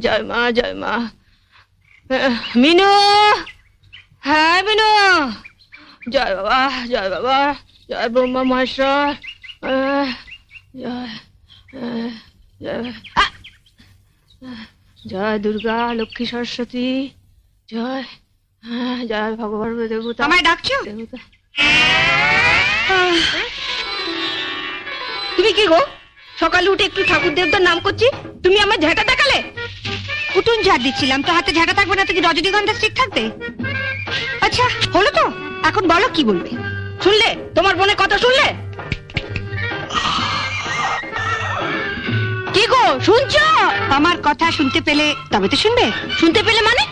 জয় মা জয় মা। মিনু, হ্যাঁ মিনু, জয় বাবা জয় বাবা, জয় ব্রহ্মা মহেশ্বর, জয় জয় দুর্গা লক্ষ্মী সরস্বতী, জয় জয় ভগবান দেবতা। আমায় ডাকছো? দেবতা তুমি কি গো, সকালে উঠে একটু ঠাকুর দেবতার নাম করছি, তুমি আমার ঝাঁটা দেখালে? উঠুন ঝাড় দিচ্ছিলাম, তো হাতে ঝাঁটা থাকবে না তো কি রজনীগন্ধা স্টিক থাকবে? আচ্ছা হলো তো, এখন বলো কি বলবে। শুনলে তোমার বোনের কথা শুনলে? কি গো শুনছো? আমার কথা শুনতে পেলে তবে তো শুনবে। শুনতে পেলে মানে?